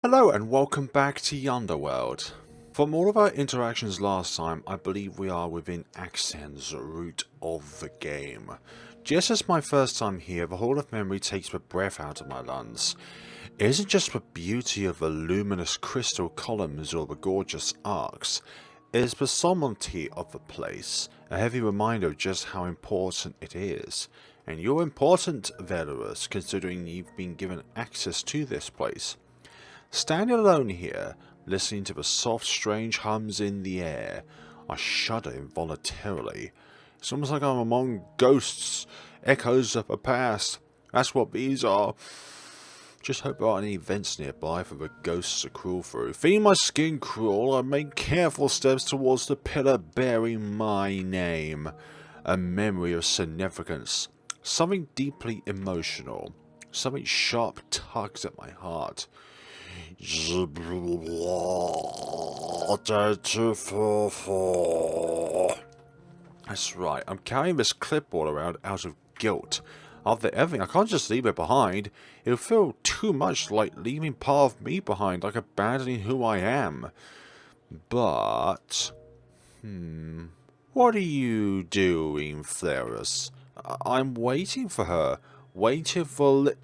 Hello and welcome back to Yonder World. From all of our interactions last time, I believe we are within Aksan's route of the game. Just as my first time here, the Hall of Memory takes the breath out of my lungs. It isn't just the beauty of the luminous crystal columns or the gorgeous arcs, it is the solemnity of the place, a heavy reminder of just how important it is. And you're important, Velarus, considering you've been given access to this place. Standing alone here, listening to the soft, strange hums in the air, I shudder involuntarily. It's almost like I'm among ghosts, echoes of the past. That's what these are. Just hope there aren't any vents nearby for the ghosts to crawl through. Feeling my skin crawl, I make careful steps towards the pillar bearing my name. A memory of significance. Something deeply emotional. Something sharp tugs at my heart. That's right, I'm carrying this clipboard around out of guilt. After everything, I can't just leave it behind. It would feel too much like leaving part of me behind, like abandoning who I am. But... what are you doing, Flarus? I'm waiting for her. Waiting for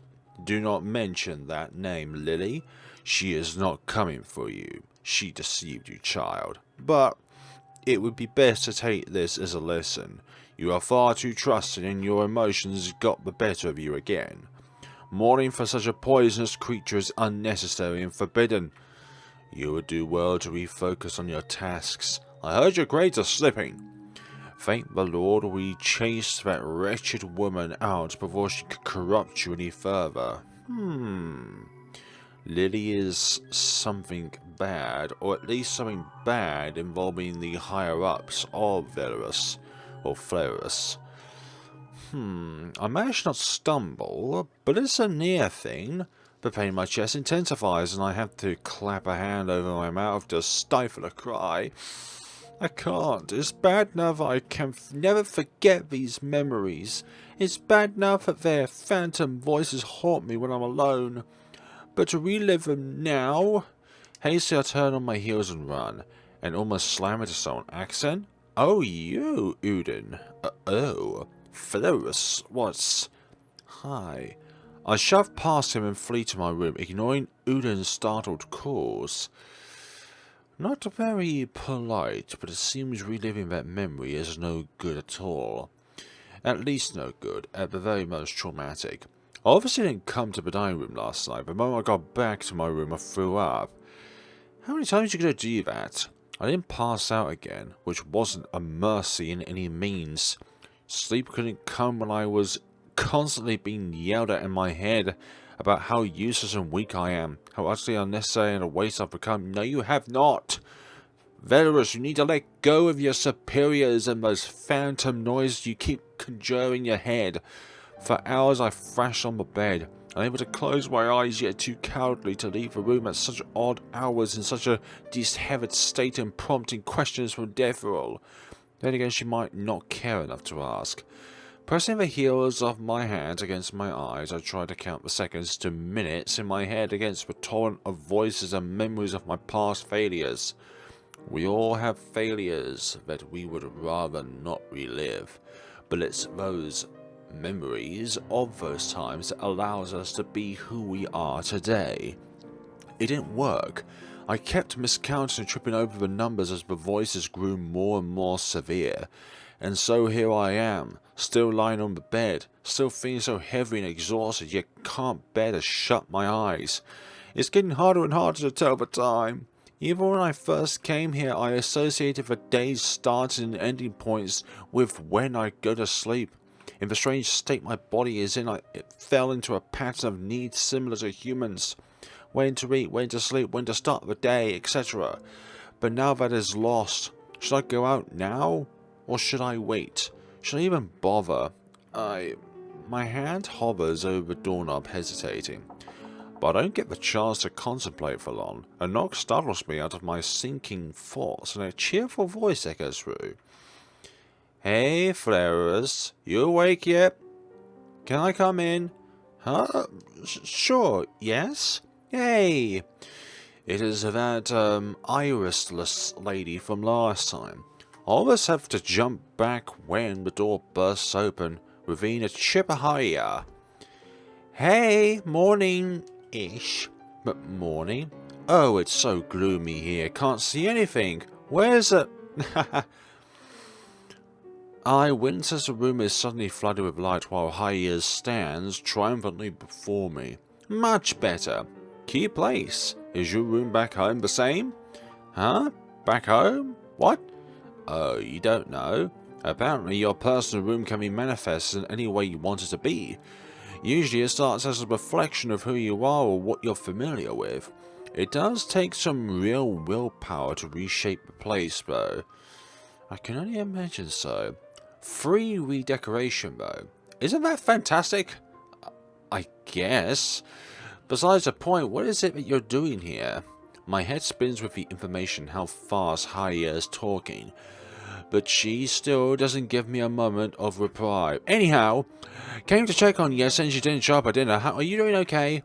Do not mention that name, Lily. She is not coming for you. She deceived you, child. But it would be best to take this as a lesson. You are far too trusting and your emotions got the better of you again. Mourning for such a poisonous creature is unnecessary and forbidden. You would do well to refocus on your tasks. I heard your grades are slipping. Thank the Lord we chased that wretched woman out before she could corrupt you any further. Lily is something bad, or at least something bad involving the higher-ups of Velarus, or Flarus. I managed not stumble, but it's a near thing. The pain in my chest intensifies and I have to clap a hand over my mouth to stifle a cry. I can't. It's bad enough I can never forget these memories. It's bad enough that their phantom voices haunt me when I'm alone. But to relive them now... Hastily I turn on my heels and run, and almost slam into someone. Aksan? Oh, you, Udin. Oh, Flarus, what's... Hi. I shove past him and flee to my room, ignoring Udin's startled calls. Not very polite, but it seems reliving that memory is no good at all. At least no good, at the very most traumatic. I obviously didn't come to the dining room last night. The moment I got back to my room, I threw up. How many times are you going to do that? I didn't pass out again, which wasn't a mercy in any means. Sleep couldn't come when I was constantly being yelled at in my head about how useless and weak I am, how utterly unnecessary and a waste I've become. No, you have not. Velarus, you need to let go of your superiors and those phantom noises you keep conjuring in your head. For hours I thrashed on the bed, unable to close my eyes yet too cowardly to leave the room at such odd hours in such a disheveled state and prompting questions from Deferral. Then again she might not care enough to ask. Pressing the heels of my hands against my eyes, I tried to count the seconds to minutes in my head against the torrent of voices and memories of my past failures. We all have failures that we would rather not relive, but it's those memories of those times that allows us to be who we are today. It didn't work. I kept miscounting and tripping over the numbers as the voices grew more and more severe. And so here I am, still lying on the bed, still feeling so heavy and exhausted, yet can't bear to shut my eyes. It's getting harder and harder to tell the time. Even when I first came here, I associated the day's starting and ending points with when I go to sleep. In the strange state my body is in, it fell into a pattern of needs similar to humans. When to eat, when to sleep, when to start the day, etc. But now that is lost. Should I go out now? Or should I wait? Should I even bother? My hand hovers over the doorknob, hesitating. But I don't get the chance to contemplate for long. A knock startles me out of my sinking thoughts, and a cheerful voice echoes through. Hey, Flarus, you awake yet? Can I come in? Huh? Sure, yes? Hey! It is that, irisless lady from last time. I almost have to jump back when the door bursts open, revealing a Chipahaya. Hey, morning-ish. But morning? Oh, it's so gloomy here, can't see anything. Where's it? I wince as the room is suddenly flooded with light while Hyas stands triumphantly before me. Much better. Key place. Is your room back home the same? Huh? Back home? What? Oh, you don't know. Apparently your personal room can be manifested in any way you want it to be. Usually it starts as a reflection of who you are or what you're familiar with. It does take some real willpower to reshape the place, though. I can only imagine so. Free redecoration, though. Isn't that fantastic? I guess. Besides the point, what is it that you're doing here? My head spins with the information how fast Haya is talking, but she still doesn't give me a moment of reply. Anyhow, came to check on you since you didn't show up at dinner. Are you doing okay?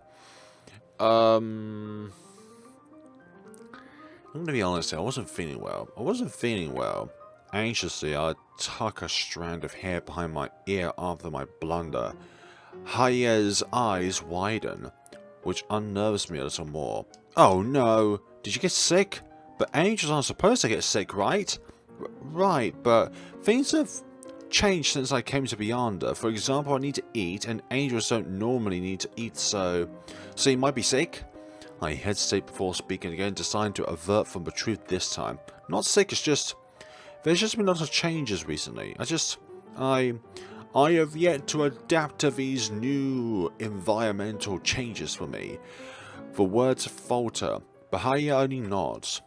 I'm gonna be honest here, I wasn't feeling well. Anxiously, I tuck a strand of hair behind my ear after my blunder. Haya's eyes widen, which unnerves me a little more. Oh no! Did you get sick? But angels aren't supposed to get sick, right? Right, but things have changed since I came to be Yonder. For example, I need to eat, and angels don't normally need to eat, so you might be sick? I hesitate before speaking again, deciding to avert from the truth this time. Not sick, it's just... There's just been lots of changes recently. I have yet to adapt to these new environmental changes for me. The words falter, but Haya only nods.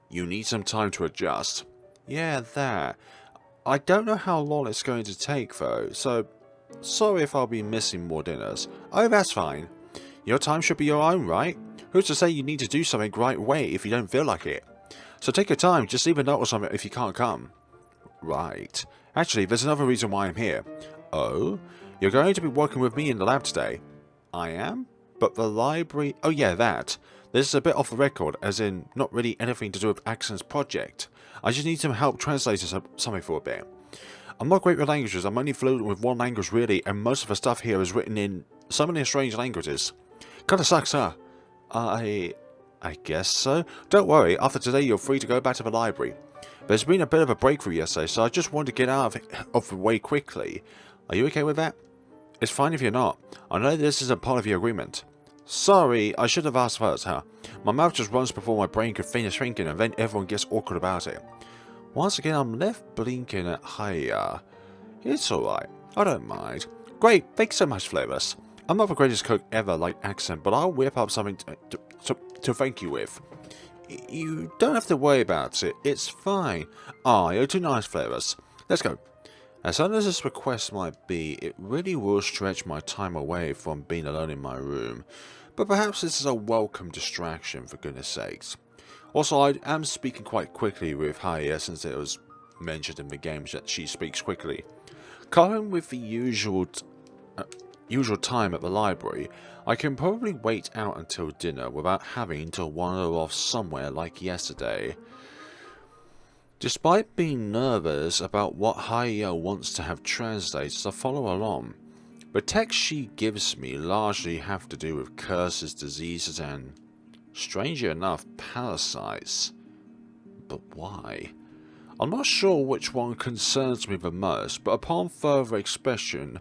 You need some time to adjust. Yeah, that. I don't know how long it's going to take though, so sorry if I'll be missing more dinners. Oh, that's fine. Your time should be your own, right? Who's to say you need to do something right away if you don't feel like it? So take your time, just leave a note or something if you can't come. Right. Actually, there's another reason why I'm here. Oh? You're going to be working with me in the lab today. I am? But the library... Oh yeah, that. This is a bit off the record, as in not really anything to do with Aksan's project. I just need some help translating something for a bit. I'm not great with languages, I'm only fluent with one language really, and most of the stuff here is written in so many strange languages. Kinda sucks, huh? I guess so. Don't worry, after today you're free to go back to the library. There's been a bit of a breakthrough yesterday, so I just wanted to get out of the way quickly. Are you okay with that? It's fine if you're not. I know this isn't part of your agreement. Sorry, I should have asked first, huh? My mouth just runs before my brain can finish thinking, and then everyone gets awkward about it. Once again, I'm left blinking at Haya. It's alright. I don't mind. Great, thanks so much, Flavors. I'm not the greatest cook ever like Aksan, but I'll whip up something to thank you with. You don't have to worry about it. It's fine. Ah, you're too nice, Flavors. Let's go. As hard as this request might be, it really will stretch my time away from being alone in my room. But perhaps this is a welcome distraction, for goodness sakes. Also, I am speaking quite quickly with Haya since it was mentioned in the game that she speaks quickly. Going with the usual time at the library, I can probably wait out until dinner without having to wander off somewhere like yesterday. Despite being nervous about what Haya wants to have translated, I follow along. The texts she gives me largely have to do with curses, diseases, and, strangely enough, parasites. But why? I'm not sure which one concerns me the most, but upon further inspection,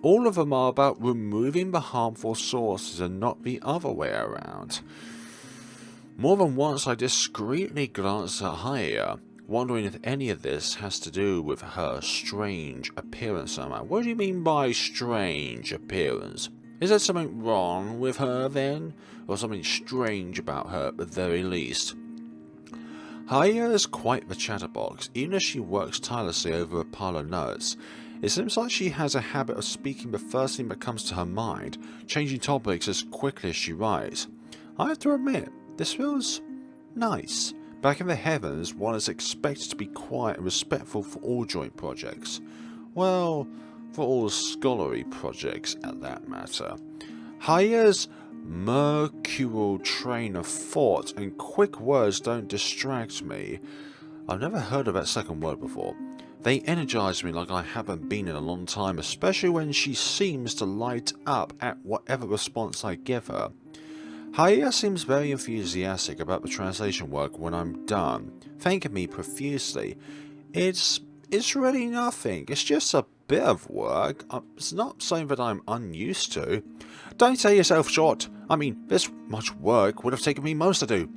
all of them are about removing the harmful sources and not the other way around. More than once I discreetly glance at Haya, wondering if any of this has to do with her strange appearance somehow. What do you mean by strange appearance? Is there something wrong with her then? Or something strange about her at the very least? Haya is quite the chatterbox, even as she works tirelessly over a pile of notes. It seems like she has a habit of speaking the first thing that comes to her mind, changing topics as quickly as she writes. I have to admit, this feels nice. Back in the heavens, one is expected to be quiet and respectful for all joint projects. Well, for all scholarly projects at that matter. Haya's Mercurial train of thought, and quick words don't distract me. I've never heard of that second word before. They energize me like I haven't been in a long time, especially when she seems to light up at whatever response I give her. Haya seems very enthusiastic about the translation work when I'm done, thanking me profusely. It's really nothing, it's just a bit of work. It's not something that I'm unused to. Don't sell yourself short. I mean, this much work would have taken me months to do.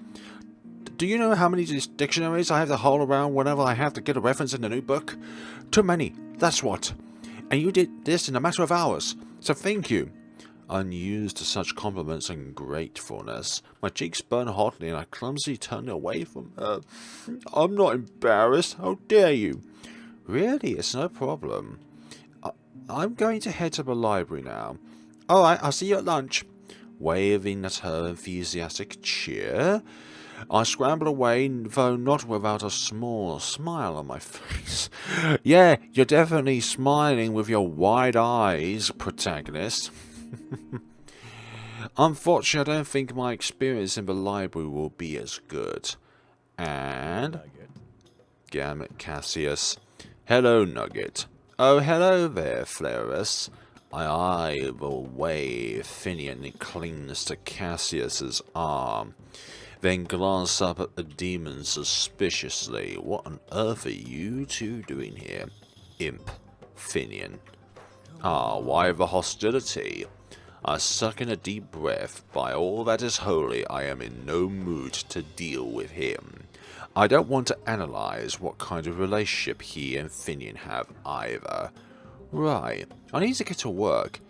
Do you know how many dictionaries I have to haul around whenever I have to get a reference in a new book? Too many, that's what. And you did this in a matter of hours, so thank you. Unused to such compliments and gratefulness, my cheeks burn hotly and I clumsily turn away from her. I'm not embarrassed, how dare you? Really, it's no problem. I'm going to head to the library now. Alright, I'll see you at lunch. Waving at her enthusiastic cheer, I scramble away, though not without a small smile on my face. Yeah, you're definitely smiling with your wide eyes, protagonist. Unfortunately, I don't think my experience in the library will be as good. And... Gamut Cassius. Hello, Nugget. Oh, hello there, Flarus. I eye the way Finnen clings to Cassius's arm, then glance up at the demon suspiciously. What on earth are you two doing here? Imp. Finnen. Ah, why the hostility? I suck in a deep breath. By all that is holy, I am in no mood to deal with him. I don't want to analyze what kind of relationship he and Finnen have either. Right, I need to get to work.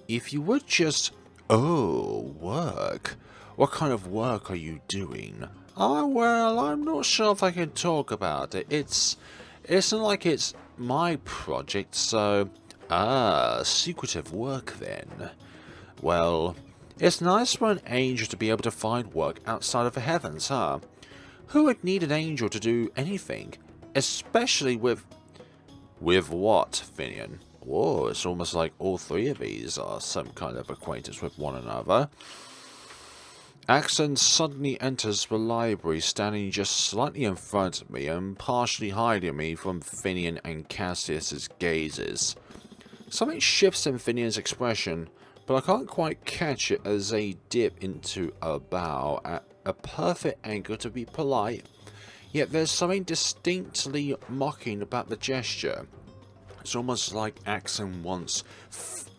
If you would just... Oh, work. What kind of work are you doing? Ah, well, I'm not sure if I can talk about it. It's not like it's my project, so... Ah, secretive work then. Well, it's nice for an angel to be able to find work outside of the heavens, huh? Who would need an angel to do anything? Especially with... With what, Finnen? Whoa, it's almost like all three of these are some kind of acquaintance with one another. Aksan suddenly enters the library, standing just slightly in front of me and partially hiding me from Finnen and Cassius's gazes. Something shifts in Finnen's expression, but I can't quite catch it as they dip into a bow at a perfect angle to be polite. Yet there's something distinctly mocking about the gesture. It's almost like Aksan wants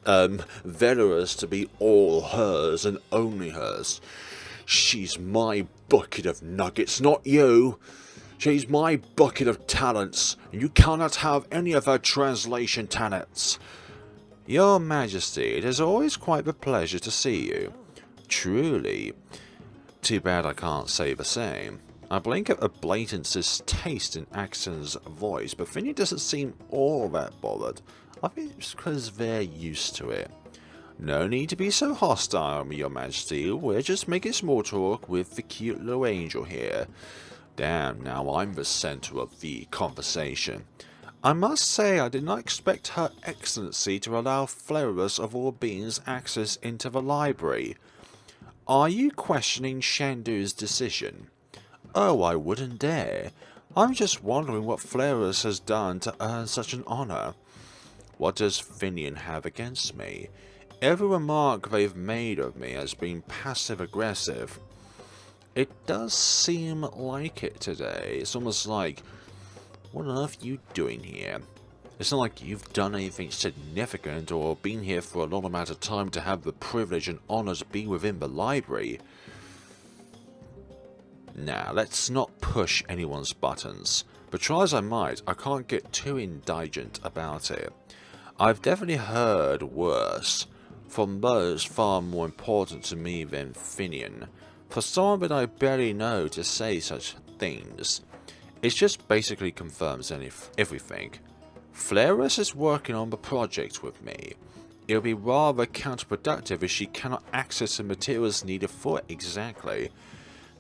Velarus to be all hers and only hers. She's my bucket of nuggets, not you. She's my bucket of talents, and you cannot have any of her translation talents. Your Majesty, it is always quite a pleasure to see you. Truly. Too bad I can't say the same. I blink at a blatant distaste in Aksan's voice, but Finnen doesn't seem all that bothered. I think it's because they're used to it. No need to be so hostile, Your Majesty. We're just making small talk with the cute little angel here. Damn, now I'm the center of the conversation. I must say I did not expect Her Excellency to allow Flarus of all beings access into the library. Are you questioning Shandu's decision? Oh, I wouldn't dare. I'm just wondering what Flarus has done to earn such an honor. What does Finnen have against me? Every remark they've made of me has been passive-aggressive. It does seem like it today. It's almost like, what on earth are you doing here? It's not like you've done anything significant or been here for a long amount of time to have the privilege and honor to be within the library. Now, let's not push anyone's buttons, but try as I might, I can't get too indigent about it. I've definitely heard worse, from those far more important to me than Finnen. For someone that I barely know to say such things, it just basically confirms everything. Flarus is working on the project with me. It'll be rather counterproductive if she cannot access the materials needed for it exactly.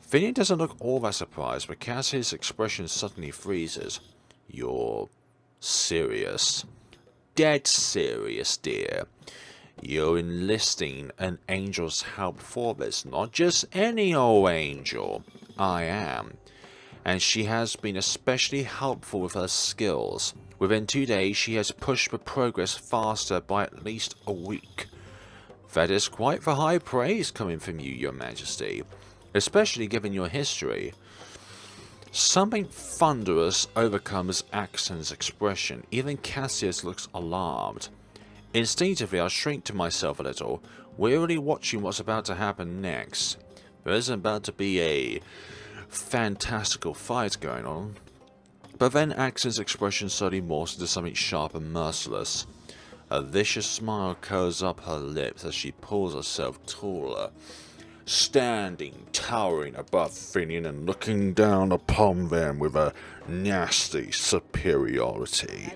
Finnen doesn't look all that surprised, but Cassie's expression suddenly freezes. You're serious. Dead serious, dear. You're enlisting an angel's help for this, not just any old angel. I am. And she has been especially helpful with her skills. Within 2 days, she has pushed the progress faster by at least a week. That is quite the high praise coming from you, Your Majesty, especially given your history. Something thunderous overcomes Aksan's expression. Even Cassius looks alarmed. Instinctively, I shrink to myself a little, wearily watching what's about to happen next. There isn't about to be a fantastical fight going on. But then Aksan's expression suddenly morphs into something sharp and merciless. A vicious smile curls up her lips as she pulls herself taller, standing towering above Finnen and looking down upon them with a nasty superiority.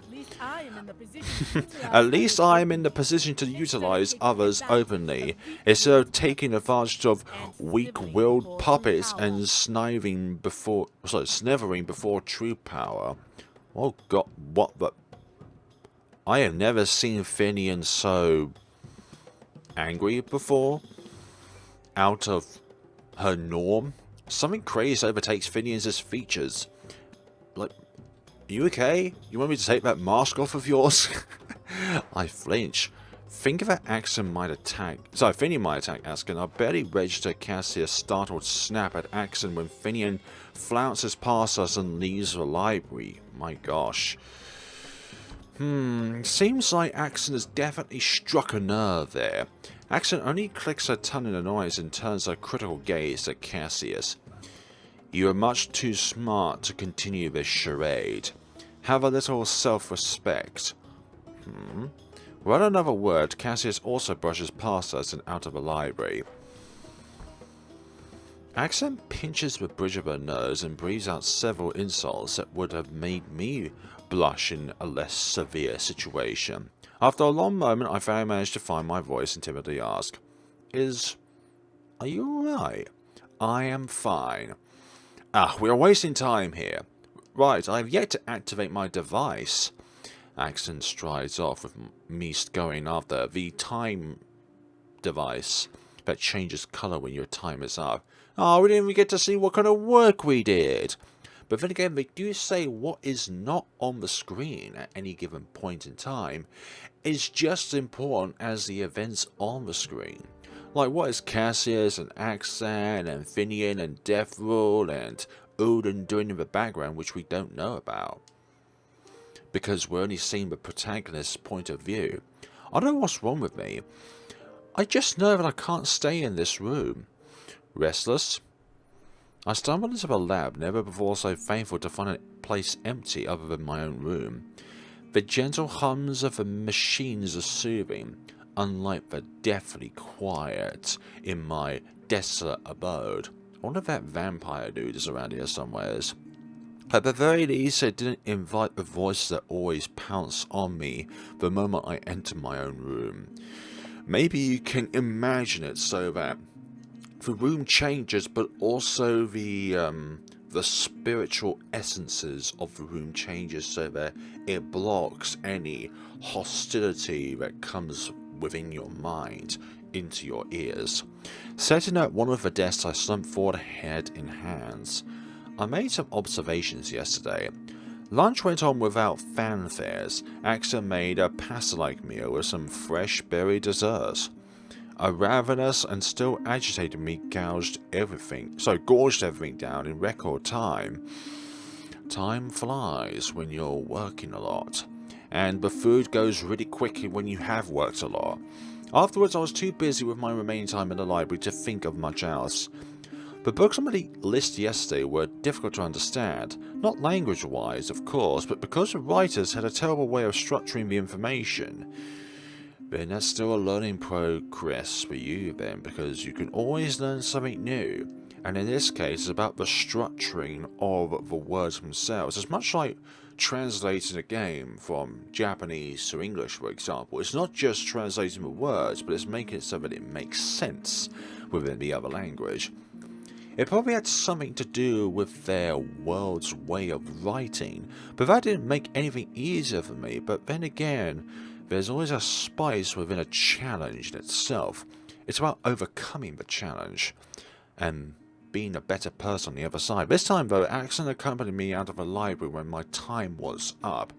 At least I am in the position to utilize others openly, instead of taking advantage of weak-willed puppets and snivering before true power. Oh god, what the... I have never seen Finnen so angry before. Out of her norm. Something crazy overtakes Finnen's features. Like, are you okay? You want me to take that mask off of yours? I flinch. Think of that Aksan might attack. Sorry, Finnen might attack Aksan. I barely register Cassia's startled snap at Aksan when Finnen flounces past us and leaves the library. My gosh. Seems like Aksan has definitely struck a nerve there. Aksan only clicks her tongue in annoyance and turns her critical gaze at Cassius. You are much too smart to continue this charade. Have a little self-respect. Without another word, Cassius also brushes past us and out of the library. Aksan pinches the bridge of her nose and breathes out several insults that would have made me blush in a less severe situation. After a long moment, I finally managed to find my voice and timidly ask, Are you alright? I am fine. We are wasting time here. Right, I have yet to activate my device. Aksan strides off with me going after the time device that changes colour when your time is up. We didn't even get to see what kind of work we did. But then again, they do say what is not on the screen at any given point in time is just as important as the events on the screen. Like what is Cassius and Aksan and Finnen and Deathrul and Odin doing in the background which we don't know about. Because we're only seeing the protagonist's point of view. I don't know what's wrong with me. I just know that I can't stay in this room. Restless? I stumbled into the lab, never before so thankful to find a place empty other than my own room. The gentle hums of the machines are soothing, unlike the deathly quiet in my desolate abode. I wonder if that vampire dude is around here somewheres. At the very least, it didn't invite the voices that always pounce on me the moment I enter my own room. Maybe you can imagine it so that the room changes, but also the spiritual essences of the room changes so that it blocks any hostility that comes within your mind into your ears. Sitting at one of the desks, I slumped forward, head in hands. I made some observations yesterday. Lunch went on without fanfares. Aksan made a pasta-like meal with some fresh berry desserts. A ravenous and still agitated me gorged everything down in record time. Time flies when you're working a lot, and the food goes really quickly when you have worked a lot. Afterwards, I was too busy with my remaining time in the library to think of much else. The books on the list yesterday were difficult to understand, not language-wise, of course, but because the writers had a terrible way of structuring the information. Then that's still a learning progress for you then, because you can always learn something new. And in this case, it's about the structuring of the words themselves. It's much like translating a game from Japanese to English, for example. It's not just translating the words, but it's making it so that it makes sense within the other language. It probably had something to do with their world's way of writing, but that didn't make anything easier for me. But then again, There's always a spice within a challenge in itself. It's about overcoming the challenge and being a better person on the other side. This time though, Aksan accompanied me out of the library when my time was up.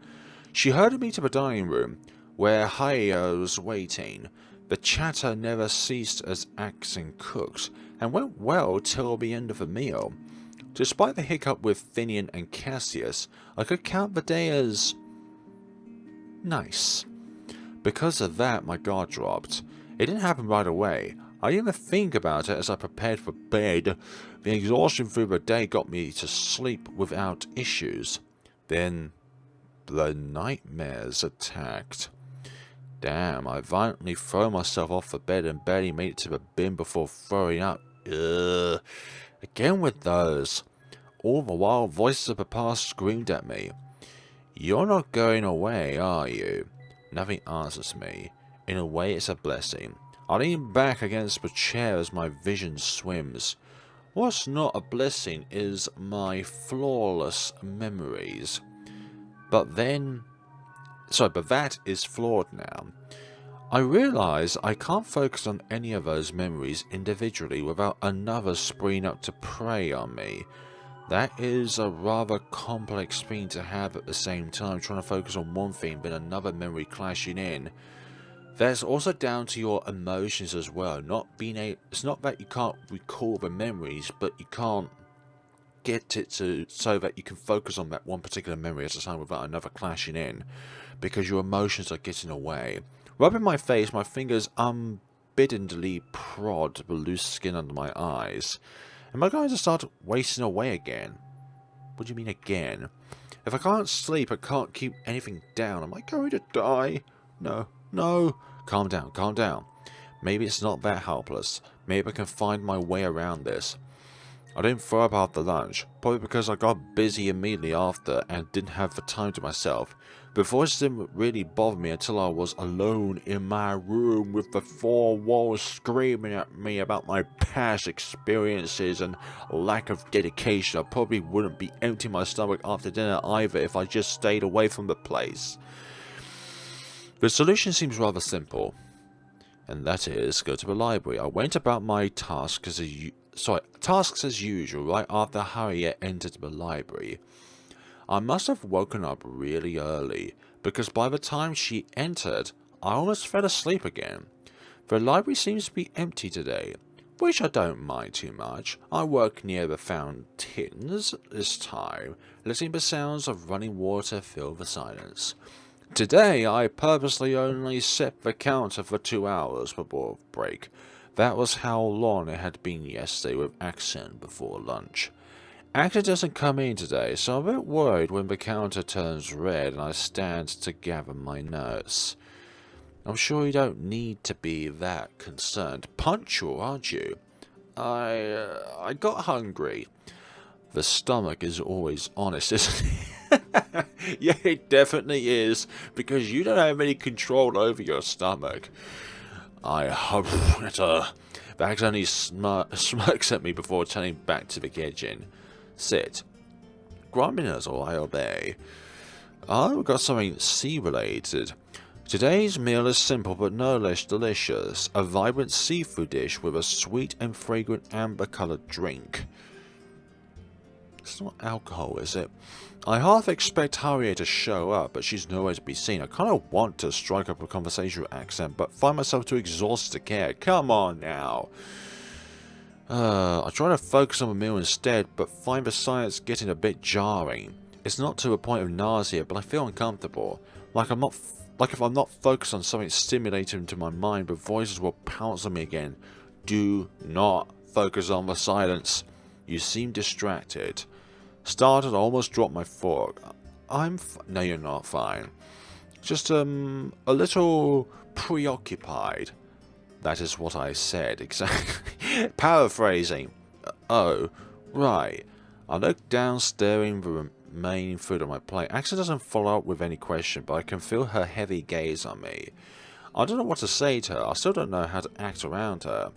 She herded me to the dining room, where Haya was waiting. The chatter never ceased as Aksan cooked, and went well till the end of the meal. Despite the hiccup with Finnen and Cassius, I could count the day as nice. Because of that, my guard dropped. It didn't happen right away. I didn't even think about it as I prepared for bed. The exhaustion through the day got me to sleep without issues. Then the nightmares attacked. Damn, I violently threw myself off the bed and barely made it to the bin before throwing up. Ugh. Again with those. All the while, voices of the past screamed at me. You're not going away, are you? Nothing answers me. In a way, it's a blessing. I lean back against the chair as my vision swims. What's not a blessing is my flawless memories. But that is flawed now. I realise I can't focus on any of those memories individually without another springing up to prey on me. That is a rather complex thing to have at the same time, trying to focus on one thing but another memory clashing in. That's also down to your emotions as well. It's not that you can't recall the memories, but you can't get it so that you can focus on that one particular memory at a time without another clashing in, because your emotions are getting away. Rubbing my face, my fingers unbiddenly prod the loose skin under my eyes. Am I going to start wasting away again? What do you mean again? If I can't sleep, I can't keep anything down. Am I going to die? No. No. Calm down, calm down. Maybe it's not that helpless. Maybe I can find my way around this. I didn't throw up after lunch, probably because I got busy immediately after and didn't have the time to myself. The voices didn't really bother me until I was alone in my room with the four walls screaming at me about my past experiences and lack of dedication. I probably wouldn't be emptying my stomach after dinner either if I just stayed away from the place. The solution seems rather simple, and that is go to the library. I went about my tasks as usual right after Harriet entered the library. I must have woken up really early, because by the time she entered, I almost fell asleep again. The library seems to be empty today, which I don't mind too much. I work near the fountains this time, letting the sounds of running water fill the silence. Today, I purposely only set the counter for 2 hours before break. That was how long it had been yesterday with Aksan before lunch. Aksan doesn't come in today, so I'm a bit worried when the counter turns red and I stand to gather my notes. I'm sure you don't need to be that concerned. Punctual, aren't you? I got hungry. The stomach is always honest, isn't it? Yeah, it definitely is, because you don't have any control over your stomach. I hover at her. Bags only smirks at me before turning back to the kitchen. Sit. Grumpiness, or I obey. I've got something sea-related. Today's meal is simple but no less delicious. A vibrant seafood dish with a sweet and fragrant amber-coloured drink. It's not alcohol, is it? I half expect Harriet to show up, but she's nowhere to be seen. I kind of want to strike up a conversation with Aksan, but find myself too exhausted to care. Come on now. I try to focus on the meal instead, but find the silence getting a bit jarring. It's not to a point of nausea, but I feel uncomfortable. Like if I'm not focused on something stimulating to my mind, the voices will pounce on me again. Do not focus on the silence. You seem distracted. Started, I almost dropped my fork. No, you're not fine. Just, a little preoccupied. That is what I said, exactly. Paraphrasing. Oh, right. I look down, staring the remaining food on my plate. Aksan doesn't follow up with any question, but I can feel her heavy gaze on me. I don't know what to say to her. I still don't know how to act around her.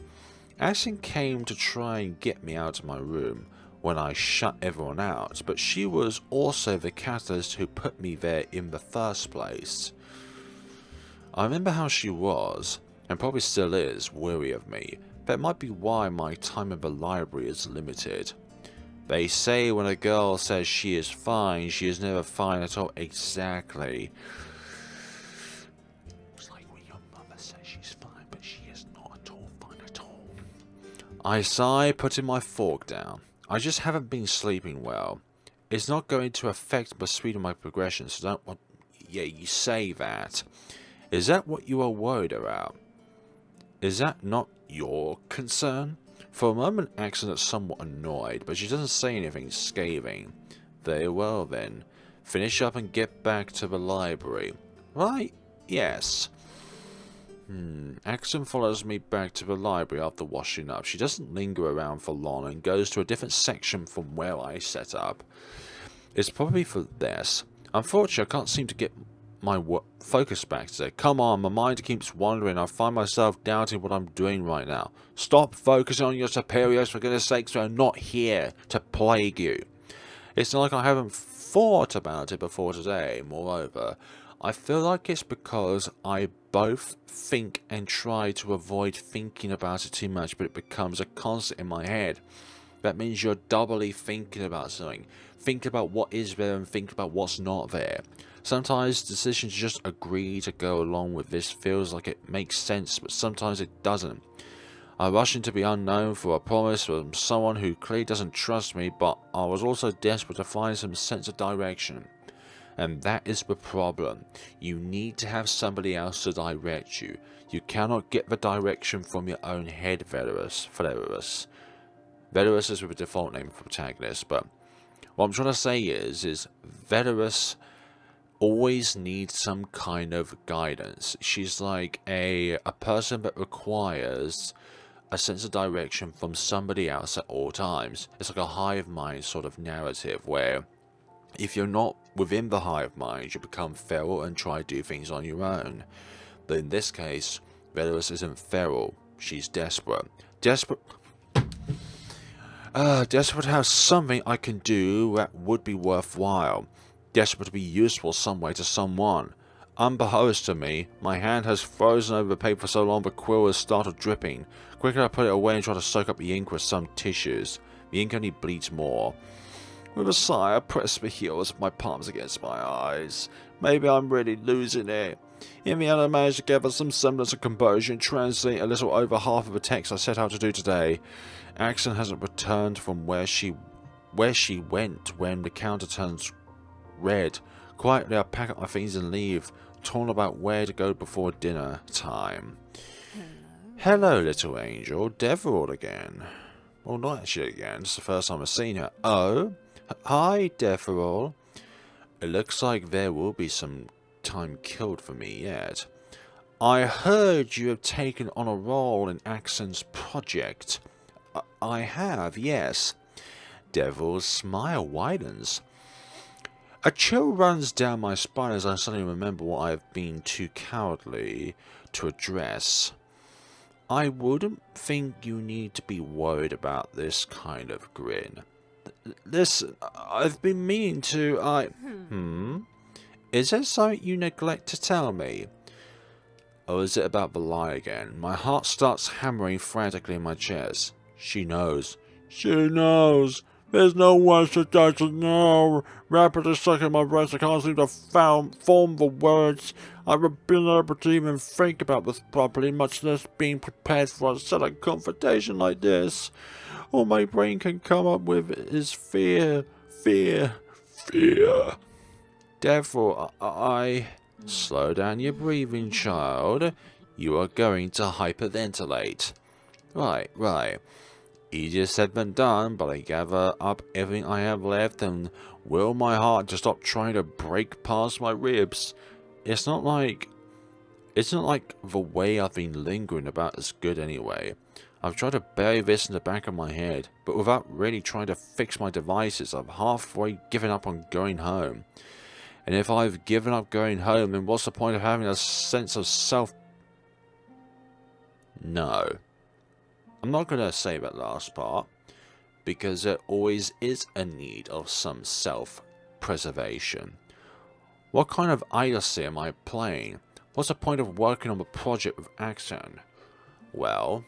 Aksan came to try and get me out of my room when I shut everyone out, but she was also the catalyst who put me there in the first place. I remember how she was, and probably still is, weary of me, but it might be why my time in the library is limited. They say when a girl says she is fine, she is never fine at all. Exactly. It's like when your mother says she's fine, but she is not at all fine at all. I sigh, putting my fork down. I just haven't been sleeping well. It's not going to affect the speed of my progression, so don't want... Yeah, you say that. Is that what you are worried about? Is that not your concern? For a moment, Aksan is somewhat annoyed, but she doesn't say anything scathing. Very well then. Finish up and get back to the library. Right? Yes. Aksan follows me back to the library after washing up. She doesn't linger around for long and goes to a different section from where I set up. It's probably for this. Unfortunately, I can't seem to get my focus back today. Come on, my mind keeps wandering. I find myself doubting what I'm doing right now. Stop focusing on your superiors, for goodness sakes. They're not here to plague you. It's not like I haven't thought about it before today. Moreover, I feel like it's because I both think and try to avoid thinking about it too much, but it becomes a constant in my head. That means you're doubly thinking about something. Think about what is there and think about what's not there. Sometimes decisions just agree to go along with this feels like it makes sense, but sometimes it doesn't. I rush into the unknown for a promise from someone who clearly doesn't trust me, but I was also desperate to find some sense of direction. And that is the problem. You need to have somebody else to direct you. You cannot get the direction from your own head, Veterus. Veterus is the default name for protagonist, but what I'm trying to say is Veterus always needs some kind of guidance. She's like a person that requires a sense of direction from somebody else at all times. It's like a hive mind sort of narrative where if you're not within the hive mind, you become feral and try to do things on your own. But in this case, Veterus isn't feral. She's desperate. Desperate to have something I can do that would be worthwhile. Desperate to be useful some way to someone. Unbeknownst to me, my hand has frozen over the paper for so long the quill has started dripping. Quickly I put it away and try to soak up the ink with some tissues. The ink only bleeds more. With a sigh, I press the heels of my palms against my eyes. Maybe I'm really losing it. In the end, I managed to gather some semblance of composure and translate a little over half of the text I set out to do today. Aksan hasn't returned from where she went when the counter turns red. Quietly, I pack up my things and leave, torn about where to go before dinner time. Hello, little angel. Deverald again. Well, not actually again. It's the first time I've seen her. Oh? Hi, Deverald. It looks like there will be some time killed for me yet. I heard you have taken on a role in Aksan's project. I have, yes. Deverald's smile widens. A chill runs down my spine as I suddenly remember what I have been too cowardly to address. I wouldn't think you need to be worried about this kind of grin. Listen, I've been meaning to, Is there something you neglect to tell me? Or is it about the lie again? My heart starts hammering frantically in my chest. She knows. She knows. There's no one she doesn't know. Rapidly sucking my breath, I can't seem to form the words. I've been able to even think about this properly, much less being prepared for a sudden confrontation like this. All my brain can come up with is fear, fear, fear. Therefore, Slow down your breathing, child. You are going to hyperventilate. Right. Easier said than done, but I gather up everything I have left and will my heart to stop trying to break past my ribs. It's not like the way I've been lingering about is good anyway. I've tried to bury this in the back of my head, but without really trying to fix my devices, I've halfway given up on going home. And if I've given up going home, then what's the point of having a sense of self? No. I'm not going to say that last part, because there always is a need of some self-preservation. What kind of idiocy am I playing? What's the point of working on the project with Aksan? Well,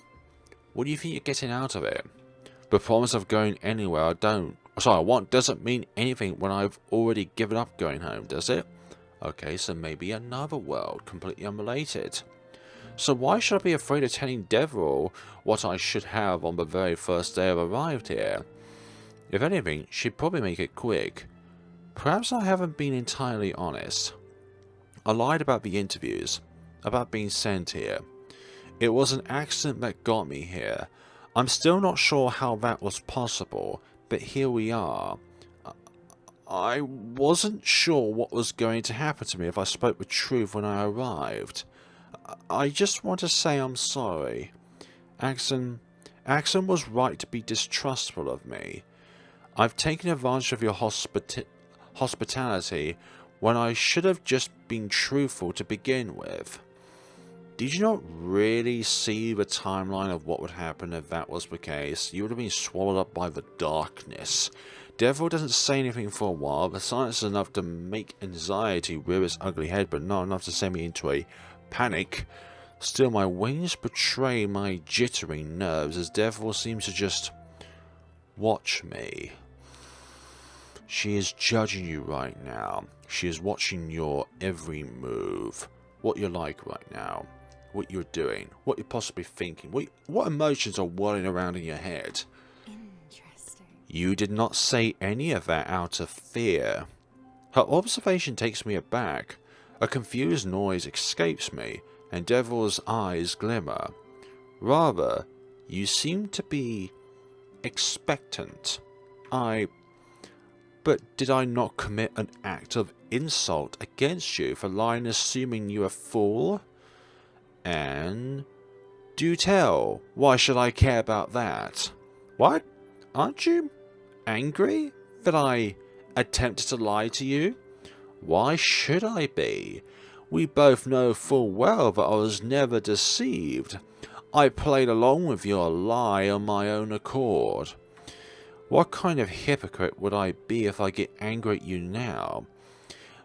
what do you think you're getting out of it? The promise of going anywhere I want doesn't mean anything when I've already given up going home, does it? Okay, so maybe another world, completely unrelated. So why should I be afraid of telling Deverell what I should have on the very first day I've arrived here? If anything, she'd probably make it quick. Perhaps I haven't been entirely honest. I lied about the interviews, about being sent here. It was an accident that got me here. I'm still not sure how that was possible, but here we are. I wasn't sure what was going to happen to me if I spoke the truth when I arrived. I just want to say I'm sorry. Aksan was right to be distrustful of me. I've taken advantage of your hospitality when I should have just been truthful to begin with. Did you not really see the timeline of what would happen if that was the case? You would have been swallowed up by the darkness. Deverell doesn't say anything for a while. The silence is enough to make anxiety rear its ugly head, but not enough to send me into a panic. Still, my wings betray my jittery nerves as Deverell seems to just watch me. She is judging you right now. She is watching your every move. What you're like right now. What you're doing. What you're possibly thinking. What emotions are whirling around in your head. Interesting. You did not say any of that out of fear. Her observation takes me aback. A confused noise escapes me, and Deverell's eyes glimmer. Rather, you seem to be expectant. But did I not commit an act of insult against you for lying assuming you a fool? And do tell, why should I care about that? What? Aren't you angry that I attempted to lie to you? Why should I be? We both know full well that I was never deceived. I played along with your lie on my own accord. What kind of hypocrite would I be if I get angry at you now?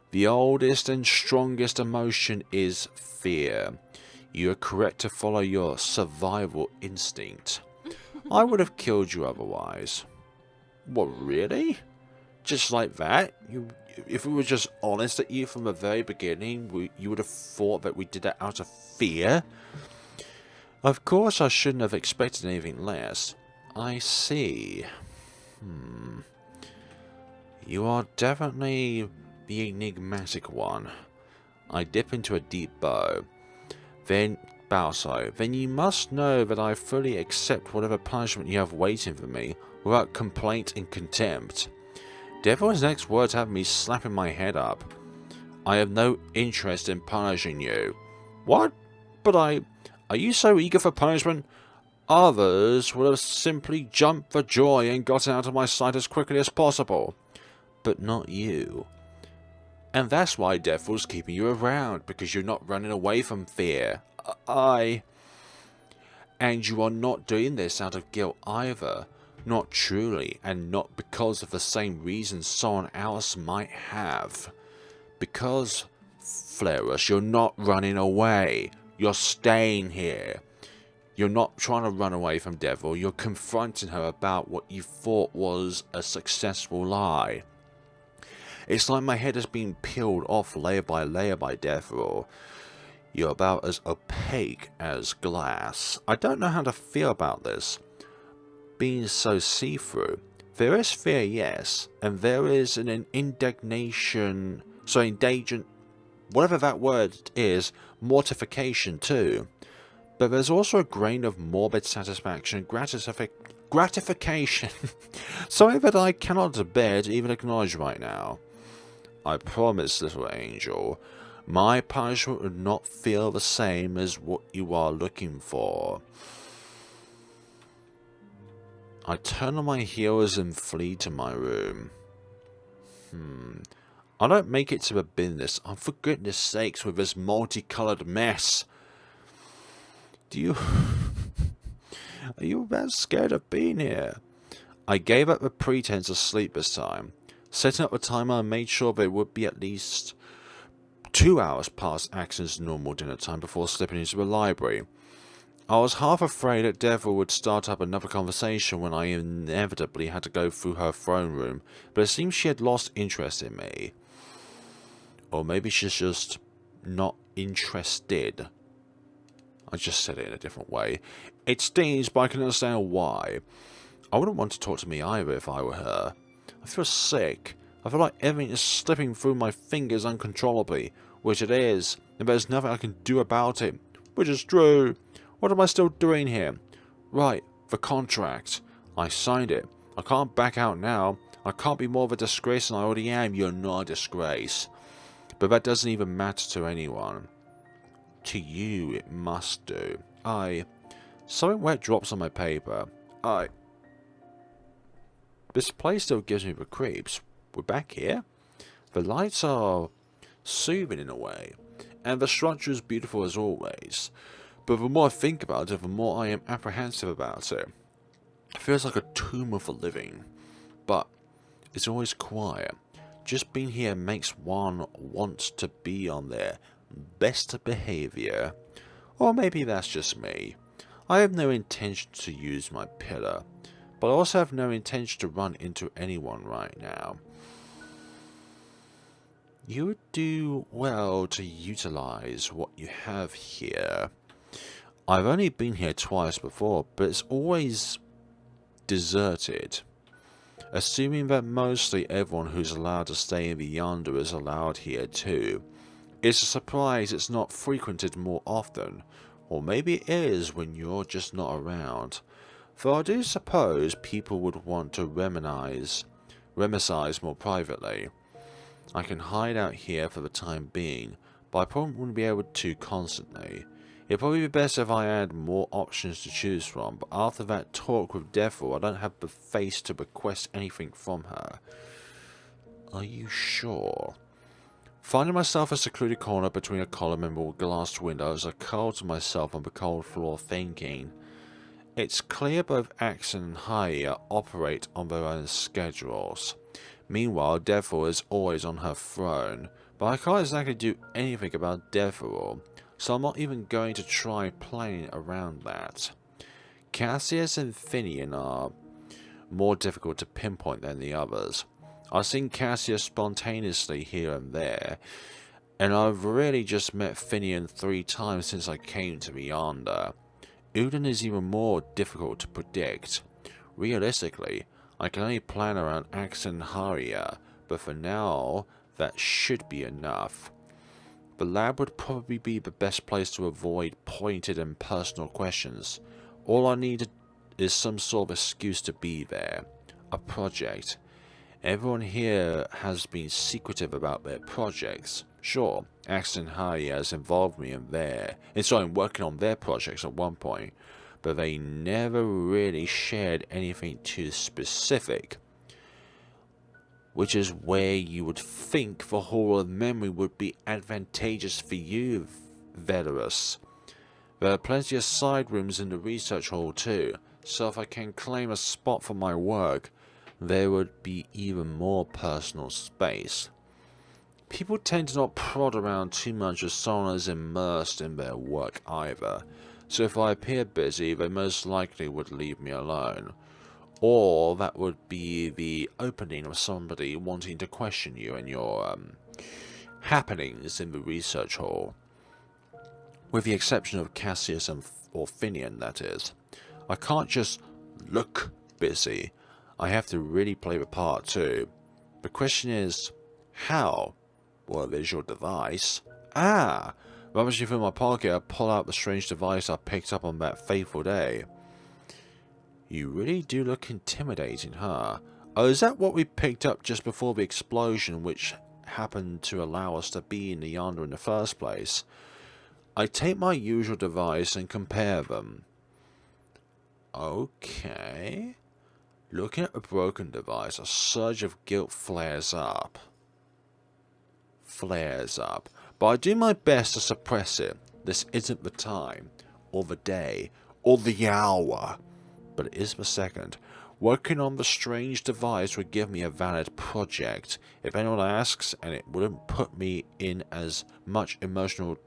The oldest and strongest emotion is fear. You are correct to follow your survival instinct. I would have killed you otherwise. What, really? Just like that? If we were just honest at you from the very beginning, you would have thought that we did that out of fear? Of course I shouldn't have expected anything less. I see. You are definitely the enigmatic one. I dip into a deep bow. Then you must know that I fully accept whatever punishment you have waiting for me, without complaint and contempt. Deverell's next words have me slapping my head up. I have no interest in punishing you. What? But are you so eager for punishment? Others would have simply jumped for joy and gotten out of my sight as quickly as possible. But not you. And that's why Deverell's keeping you around, because you're not running away from fear. And you are not doing this out of guilt either. Not truly, and not because of the same reasons someone else might have. Because, Flarus, you're not running away. You're staying here. You're not trying to run away from Deverell. You're confronting her about what you thought was a successful lie. It's like my head has been peeled off layer by Deverell. You're about as opaque as glass. I don't know how to feel about this. Being so see-through. There is fear, yes, and there is an indignation, whatever that word is, mortification too. But there's also a grain of morbid satisfaction, gratification, something that I cannot bear to even acknowledge right now. I promise, little angel, my punishment would not feel the same as what you are looking for. I turn on my heels and flee to my room. I don't make it to the business. Oh, for goodness sakes, with this multicolored mess. Are you that scared of being here? I gave up the pretense of sleep this time. Setting up the timer, I made sure there would be at least 2 hours past Aksan's normal dinner time before slipping into the library. I was half afraid that Devil would start up another conversation when I inevitably had to go through her throne room, but it seems she had lost interest in me. Or maybe she's just not interested. I just said it in a different way. It stings, but I can understand why. I wouldn't want to talk to me either if I were her. I feel sick. I feel like everything is slipping through my fingers uncontrollably, which it is, and there's nothing I can do about it, which is true. What am I still doing here? Right, the contract. I signed it. I can't back out now. I can't be more of a disgrace than I already am. You're not a disgrace. But that doesn't even matter to anyone. To you, it must do. Something wet drops on my paper. This place still gives me the creeps. We're back here. The lights are soothing in a way. And the structure is beautiful as always. But the more I think about it, the more I am apprehensive about it. It feels like a tomb of the living. But it's always quiet. Just being here makes one want to be on their best behavior. Or maybe that's just me. I have no intention to use my pillar. But I also have no intention to run into anyone right now. You would do well to utilize what you have here. I've only been here twice before, but it's always deserted. Assuming that mostly everyone who's allowed to stay in the Yonder is allowed here too. It's a surprise it's not frequented more often, or maybe it is when you're just not around. For I do suppose people would want to reminisce more privately. I can hide out here for the time being, but I probably wouldn't be able to constantly. It'd probably be best if I had more options to choose from, but after that talk with Devil, I don't have the face to request anything from her. Are you sure? Finding myself a secluded corner between a column and more glass windows, I curl to myself on the cold floor thinking. It's clear both Aksan and Haya operate on their own schedules. Meanwhile, Devil is always on her throne, but I can't exactly do anything about Devil. So I'm not even going to try playing around that. Cassius and Finnen are more difficult to pinpoint than the others. I've seen Cassius spontaneously here and there, and I've really just met Finnen 3 times since I came to Yonder. Uden is even more difficult to predict. Realistically, I can only plan around Aksan and Haria, but for now, that should be enough. The lab would probably be the best place to avoid pointed and personal questions. All I need is some sort of excuse to be there. A project. Everyone here has been secretive about their projects. Sure, Aksan and Haya has involved me in working on their projects at one point, but they never really shared anything too specific. Which is where you would think the Hall of Memory would be advantageous for you, Velerus. There are plenty of side rooms in the research hall too, so if I can claim a spot for my work, there would be even more personal space. People tend to not prod around too much as someone is immersed in their work either, so if I appear busy, they most likely would leave me alone. Or that would be the opening of somebody wanting to question you and your happenings in the research hall. With the exception of Cassius or Finnen, that is. I can't just look busy. I have to really play the part too. The question is, how? Well, there's your device. Rummaging through my pocket, I pull out the strange device I picked up on that fateful day. You really do look intimidating, huh? Oh, is that what we picked up just before the explosion which happened to allow us to be in the Yonder in the first place? I take my usual device and compare them. Okay. Looking at the broken device, a surge of guilt flares up. But I do my best to suppress it. This isn't the time, or the day, or the hour. But it is the second. Working on the strange device would give me a valid project. If anyone asks, and it wouldn't put me in as much emotional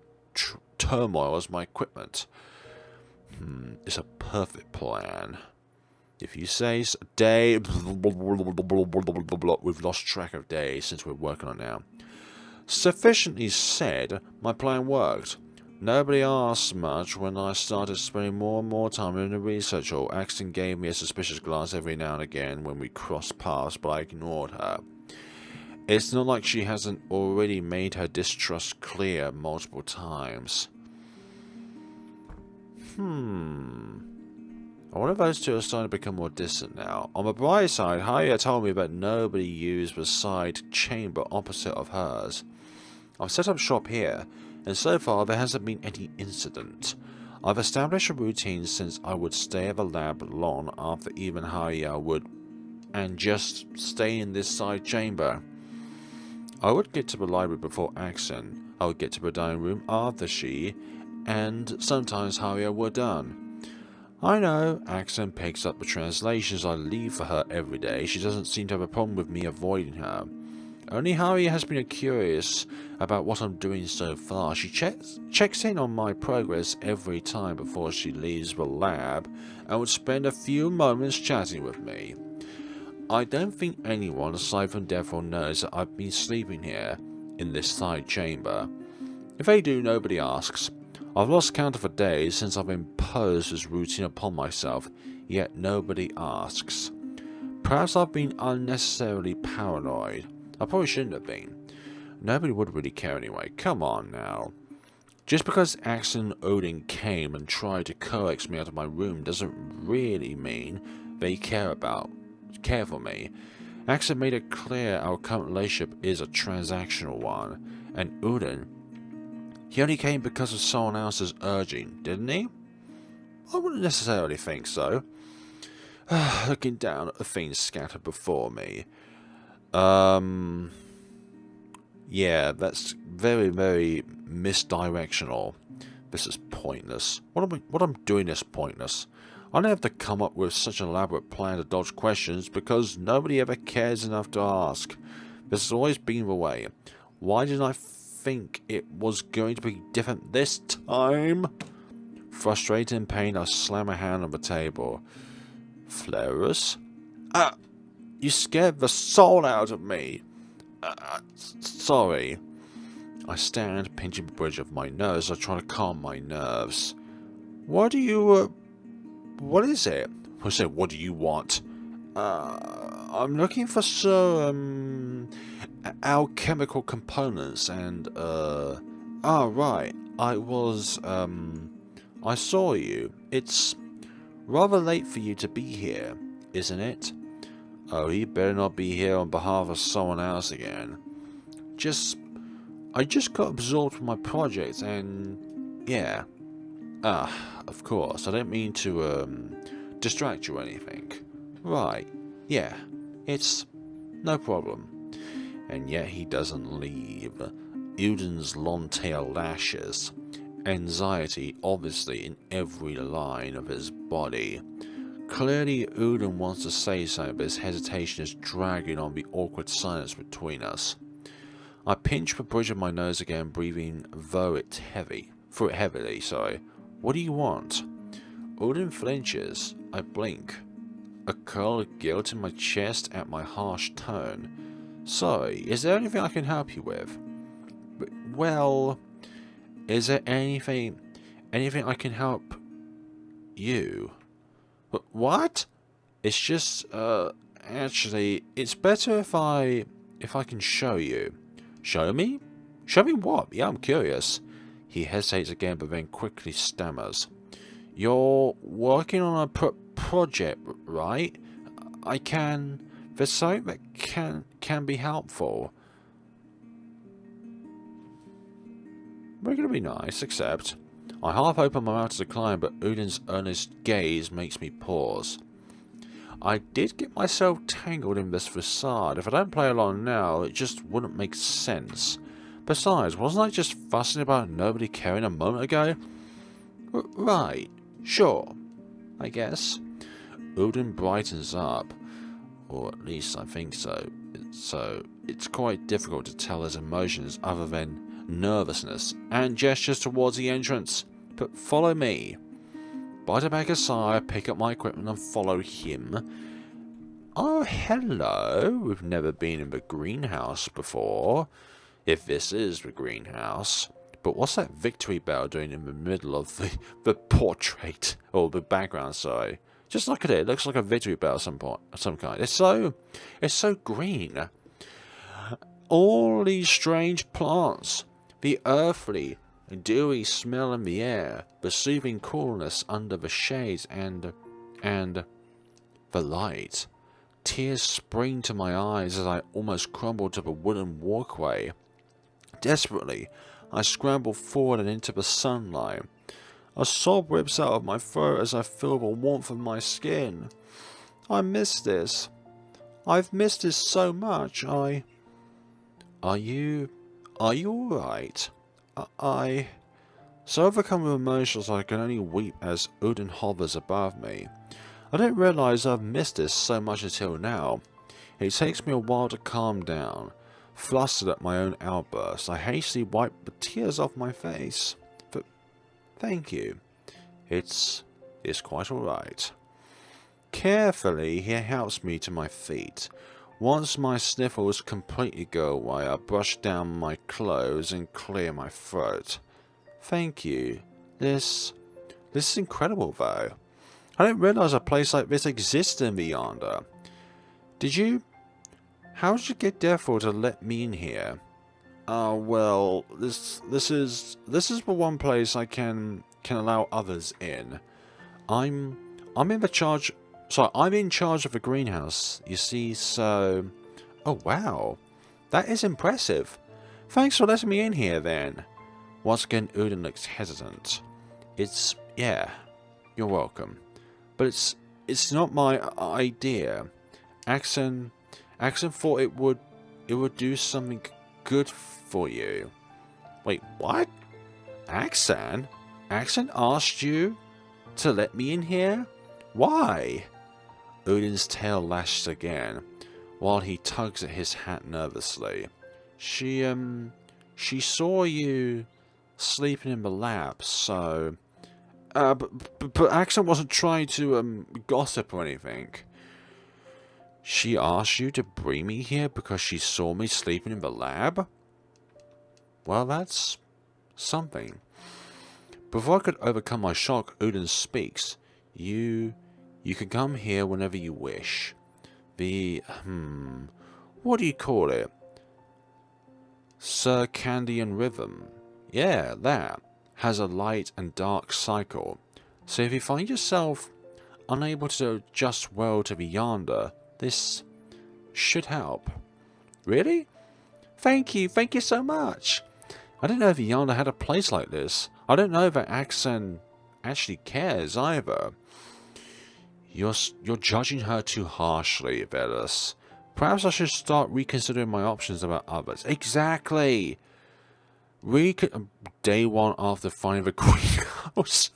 turmoil as my equipment. It's a perfect plan. If you say so. Day... We've lost track of days since we're working on it now. Sufficiently said, my plan worked. Nobody asked much when I started spending more and more time in the research hall. Aksan gave me a suspicious glance every now and again when we crossed paths, but I ignored her. It's not like she hasn't already made her distrust clear multiple times. I wonder if those two are starting to become more distant now. On the bright side, Haya told me that nobody used the side chamber opposite of hers. I've set up shop here, and so far there hasn't been any incident. I've established a routine since I would stay at the lab long after even Haya would, and just stay in this side chamber. I would get to the library before Aksan. I would get to the dining room after she, and sometimes Haya were done. I know, Aksan picks up the translations I leave for her every day. She doesn't seem to have a problem with me avoiding her. Only Haya has been curious about what I'm doing so far. She checks in on my progress every time before she leaves the lab and would spend a few moments chatting with me. I don't think anyone aside from Devil knows that I've been sleeping here in this side chamber. If they do, nobody asks. I've lost count of the days since I've imposed this routine upon myself, yet nobody asks. Perhaps I've been unnecessarily paranoid. I probably shouldn't have been. Nobody would really care anyway. Come on now. Just because Aksan Odin came and tried to coax me out of my room doesn't really mean they care for me. Aksan made it clear our current relationship is a transactional one, and Odin, he only came because of someone else's urging, didn't he? I wouldn't necessarily think so. Looking down at the things scattered before me. Yeah, that's very, very misdirectional. This is pointless. What I'm doing is pointless. I don't have to come up with such an elaborate plan to dodge questions because nobody ever cares enough to ask. This has always been the way. Why didn't I think it was going to be different this time? Frustrated and pained, I slam a hand on the table. Flarus? You scared the soul out of me. Sorry. I stand, pinching the bridge of my nose. I try to calm my nerves. What do you, what is it? I say, what do you want? I'm looking for some, alchemical components and, right. I saw you. It's rather late for you to be here, isn't it? Oh, he better not be here on behalf of someone else again. I just got absorbed with my project and, yeah. Of course, I don't mean to, distract you or anything. Right, yeah, it's no problem. And yet he doesn't leave. Udin's long tail lashes. Anxiety obviously in every line of his body. Clearly Udin wants to say something, but his hesitation is dragging on the awkward silence between us. I pinch the bridge of my nose again, breathing through it heavily. What do you want? Udin flinches. I blink. A curl of guilt in my chest at my harsh tone. Sorry, is there anything I can help you with? Well, is there anything I can help you? What? It's just, actually, it's better if I can show you. Show me? Show me what? Yeah, I'm curious. He hesitates again, but then quickly stammers. You're working on a project, right? There's something that can be helpful. We're gonna be nice, except I half open my mouth to decline, but Udin's earnest gaze makes me pause. I did get myself tangled in this facade. If I don't play along now, it just wouldn't make sense. Besides, wasn't I just fussing about nobody caring a moment ago? Right, sure, I guess. Udin brightens up. Or at least I think so. So it's quite difficult to tell his emotions other than nervousness and gestures towards the entrance. But follow me. Bite a bag aside, pick up my equipment and follow him. Oh, hello. We've never been in the greenhouse before. If this is the greenhouse. But what's that victory bell doing in the middle of the portrait? Or the background, sorry. Just look at it. It looks like a victory bell of some kind. It's so green. All these strange plants. The earthly, dewy smell in the air. The soothing coolness under the shades and the light. Tears spring to my eyes as I almost crumble to the wooden walkway. Desperately, I scramble forward and into the sunlight. A sob rips out of my throat as I feel the warmth of my skin. I miss this. I've missed this so much. Are you alright? So overcome with emotions I can only weep as Udin hovers above me. I didn't realise I've missed this so much until now. It takes me a while to calm down. Flustered at my own outburst, I hastily wipe the tears off my face. But thank you. It's quite alright. Carefully, he helps me to my feet. Once my sniffles completely go away, I brush down my clothes and clear my throat. Thank you. This is incredible, though. I didn't realise a place like this existed in the Yonder. How did you get Devil to let me in here? Well, this is the one place I can allow others in. I'm in charge of the greenhouse, you see, so... Oh, wow. That is impressive. Thanks for letting me in here, then. Once again, Udin looks hesitant. Yeah, you're welcome. But it's not my idea. Aksan thought it would do something good for you. Wait, what? Aksan? Aksan asked you to let me in here? Why? Udin's tail lashes again, while he tugs at his hat nervously. She saw you sleeping in the lab, so... But Aksan wasn't trying to, gossip or anything. She asked you to bring me here because she saw me sleeping in the lab? Well, that's something. Before I could overcome my shock, Udin speaks. You can come here whenever you wish. What do you call it? Circadian rhythm. Yeah, that. Has a light and dark cycle. So if you find yourself unable to adjust well to the Yonder, this should help. Really? Thank you so much. I didn't know the Yonder had a place like this. I don't know that Aksan actually cares either. You're judging her too harshly, Velas. Perhaps I should start reconsidering my options about others. Exactly! Day one after finding the greenhouse.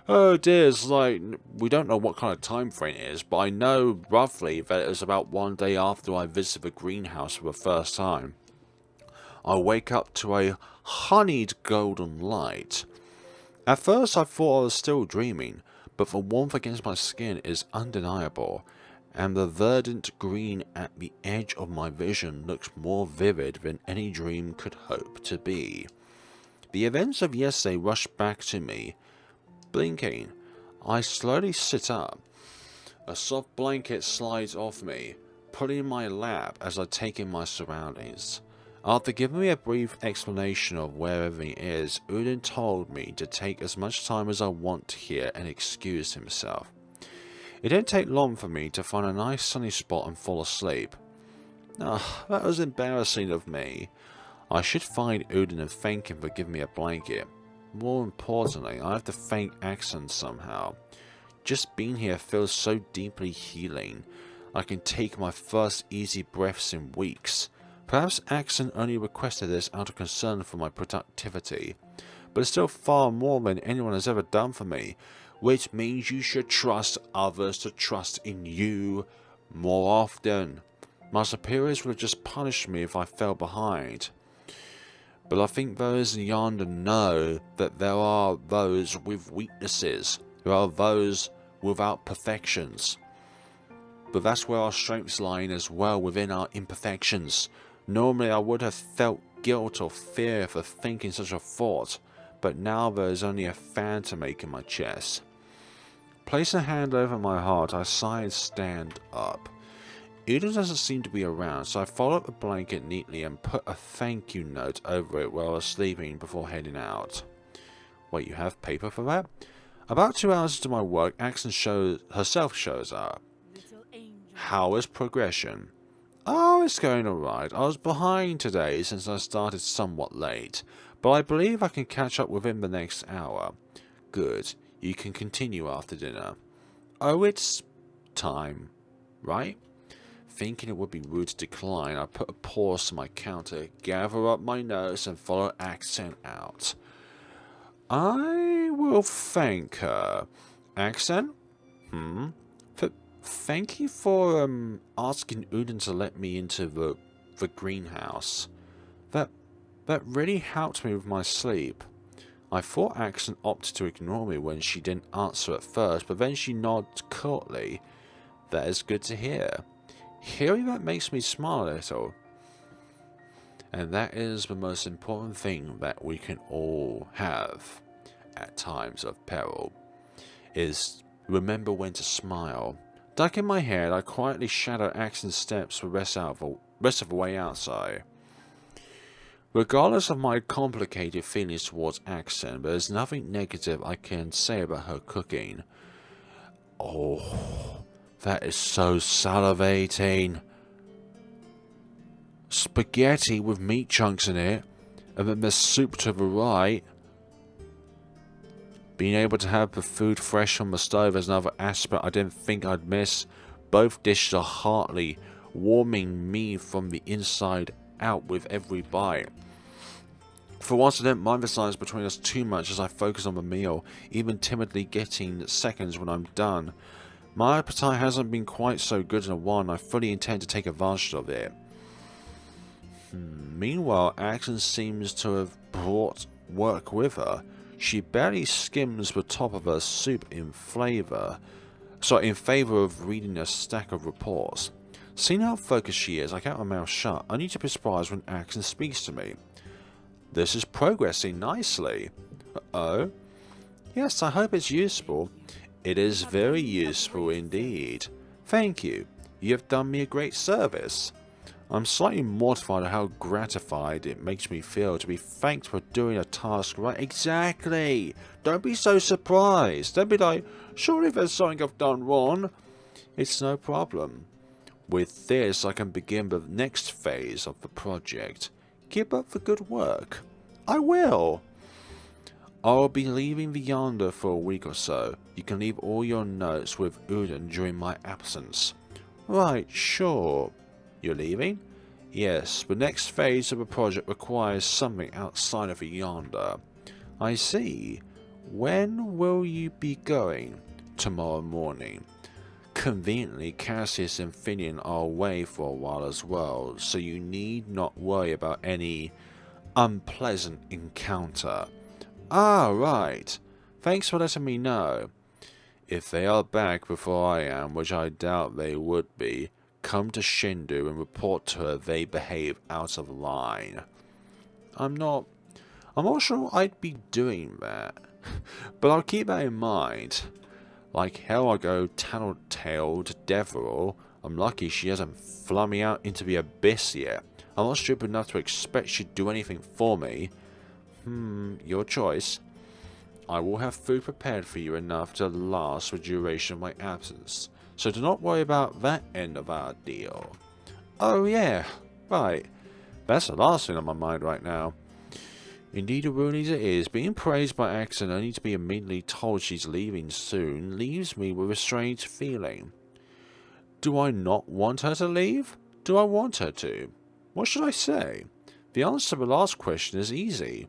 Oh dear, it's like, we don't know what kind of time frame it is, but I know roughly that it was about one day after I visited the greenhouse for the first time. I wake up to a honeyed golden light. At first I thought I was still dreaming, but the warmth against my skin is undeniable, and the verdant green at the edge of my vision looks more vivid than any dream could hope to be. The events of yesterday rush back to me. Blinking, I slowly sit up. A soft blanket slides off me, pulling my lap as I take in my surroundings. After giving me a brief explanation of where everything is, Udin told me to take as much time as I want here and excused himself. It didn't take long for me to find a nice sunny spot and fall asleep. That was embarrassing of me. I should find Udin and thank him for giving me a blanket. More importantly, I have to thank Aksan somehow. Just being here feels so deeply healing. I can take my first easy breaths in weeks. Perhaps Aksan only requested this out of concern for my productivity, but it's still far more than anyone has ever done for me. which means you should trust others to trust in you more often. My superiors would have just punished me if I fell behind. But I think those in Yonder know that there are those with weaknesses. There are those without perfections. But that's where our strengths lie as well, within our imperfections. Normally I would have felt guilt or fear for thinking such a thought, but now there is only a phantom ache in my chest. Placing a hand over my heart, I sigh and stand up. Eden doesn't seem to be around, so I fold up the blanket neatly and put a thank you note over it while I was sleeping before heading out. Wait, you have paper for that? About 2 hours into my work, Aksan herself shows up. How is progression? Oh, it's going alright. I was behind today since I started somewhat late, but I believe I can catch up within the next hour. Good. You can continue after dinner. Oh, it's time, right? Thinking it would be rude to decline, I put a pause to my counter, gather up my notes, and follow Aksan out. I will thank her. Aksan? Thank you for asking Uden to let me into the greenhouse. That really helped me with my sleep. I thought Aksan opted to ignore me when she didn't answer at first, but then she nodded curtly. That is good to hear. Hearing that makes me smile a little. And that is the most important thing that we can all have at times of peril, is remember when to smile. Ducking my head, I quietly shadow Aksan's steps for the rest of the way outside. Regardless of my complicated feelings towards Aksan, there's nothing negative I can say about her cooking. Oh, that is so salivating. Spaghetti with meat chunks in it, and then there's soup to the right. Being able to have the food fresh from the stove is another aspect I didn't think I'd miss. Both dishes are heartily, warming me from the inside out with every bite. For once I didn't mind the silence between us too much as I focus on the meal, even timidly getting seconds when I'm done. My appetite hasn't been quite so good in a while, and I fully intend to take advantage of it. Meanwhile, Aksan seems to have brought work with her. She barely skims the top of her soup in favour of reading a stack of reports. Seeing how focused she is, I kept my mouth shut. I need to be surprised when Aksan speaks to me. This is progressing nicely. Uh-oh. Yes, I hope it's useful. It is very useful indeed. Thank you. You have done me a great service. I'm slightly mortified at how gratified it makes me feel to be thanked for doing a task right. Exactly! Don't be so surprised. Don't be like, surely there's something I've done wrong. It's no problem. With this, I can begin the next phase of the project. Keep up the good work. I will. I'll be leaving the Yonder for a week or so. You can leave all your notes with Uden during my absence. Right, sure. You're leaving? Yes, the next phase of the project requires something outside of the Yonder. I see. When will you be going? Tomorrow morning. Conveniently, Cassius and Finnen are away for a while as well, so you need not worry about any unpleasant encounter. Ah, right. Thanks for letting me know. If they are back before I am, which I doubt they would be, come to Shindu and report to her they behave out of line. I'm not sure I'd be doing that, but I'll keep that in mind. Like hell I go tattletale Deverell. I'm lucky she hasn't flung me out into the abyss yet. I'm not stupid enough to expect she'd do anything for me. Your choice. I will have food prepared for you enough to last the duration of my absence, so do not worry about that end of our deal. Oh yeah, right. That's the last thing on my mind right now. Indeed, erroneous it is. Being praised by Aksan only to be immediately told she's leaving soon leaves me with a strange feeling. Do I not want her to leave? Do I want her to? What should I say? The answer to the last question is easy.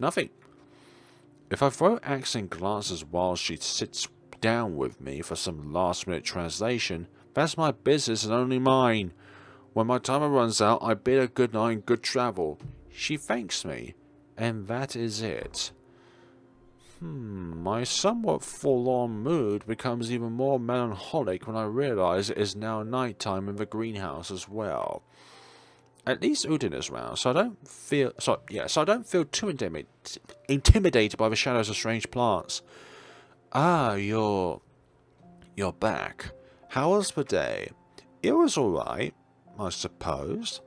Nothing. If I throw Aksan glances while she sits down with me for some last-minute translation, that's my business and only mine. When my timer runs out, I bid her good night and good travel. She thanks me, and that is it. My somewhat forlorn mood becomes even more melancholic when I realize it is now night time in the greenhouse as well. At least Udin is around, so I don't feel too intimidated by the shadows of strange plants. Ah, you're back. How was the day? It was alright, I suppose.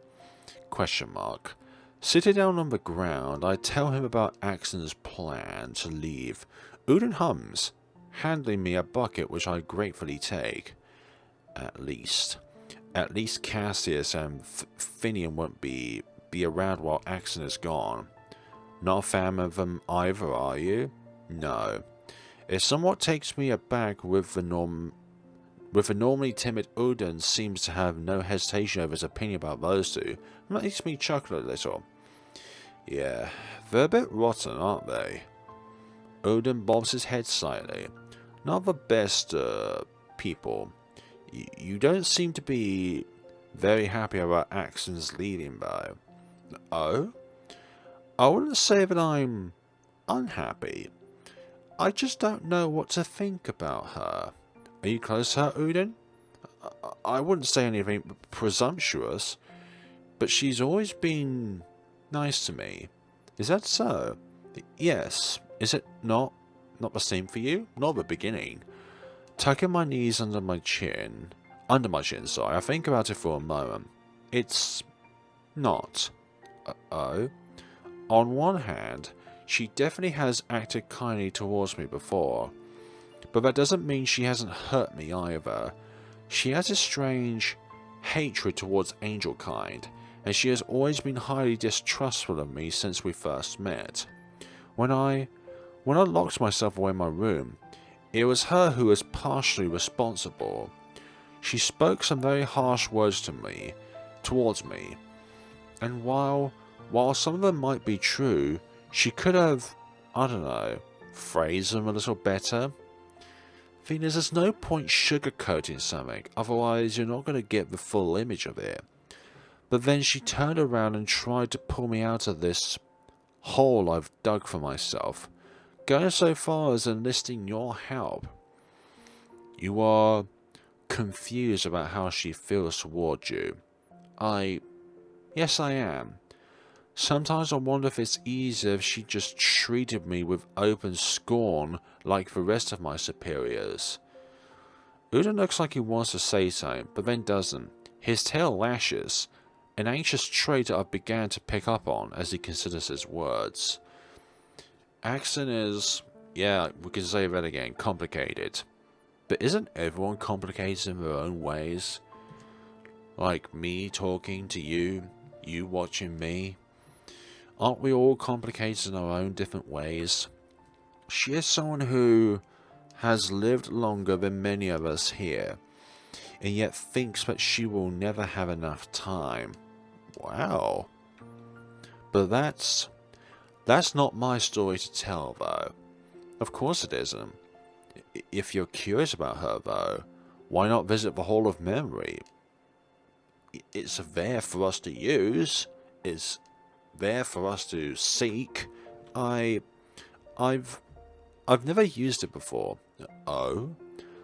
Question mark. Sitting down on the ground, I tell him about Aksan's plan to leave. Udin hums, handing me a bucket which I gratefully take. At least Cassius and Finnen won't be around while Aksan is gone. Not a fan of them either, are you? No. It somewhat takes me aback with the normally timid Udin seems to have no hesitation over his opinion about those two. It makes me chuckle a little. Yeah, they're a bit rotten, aren't they? Udin bobs his head slightly. Not the best, people. You don't seem to be very happy about Aksan's leaving, though. Oh? I wouldn't say that I'm unhappy. I just don't know what to think about her. Are you close to her, Udin? I wouldn't say anything presumptuous, but she's always been nice to me. Is that so? Yes. Is it not the same for you? Not at the beginning. Tucking my knees under my chin, sorry, I think about it for a moment. It's not. Oh? On one hand, she definitely has acted kindly towards me before, but that doesn't mean she hasn't hurt me either. She has a strange hatred towards angel kind, and she has always been highly distrustful of me since we first met. When I locked myself away in my room, it was her who was partially responsible. She spoke some very harsh words towards me, and while some of them might be true, she could have, I don't know, phrased them a little better. Venus, there's no point sugarcoating something, otherwise you're not going to get the full image of it. But then she turned around and tried to pull me out of this hole I've dug for myself, going so far as enlisting your help. You are confused about how she feels towards you. Yes, I am. Sometimes I wonder if it's easier if she just treated me with open scorn like the rest of my superiors. Udin looks like he wants to say something, but then doesn't. His tail lashes, an anxious trait that I began to pick up on as he considers his words. Aksan is, yeah, we can say that again, complicated. But isn't everyone complicated in their own ways? Like me talking to you, you watching me. Aren't we all complicated in our own different ways? She is someone who has lived longer than many of us here, and yet thinks that she will never have enough time. Wow. But that's not my story to tell, though. Of course it isn't. If you're curious about her, though, why not visit the Hall of Memory? It's there for us to use. It's there for us to seek. I've never used it before. Oh?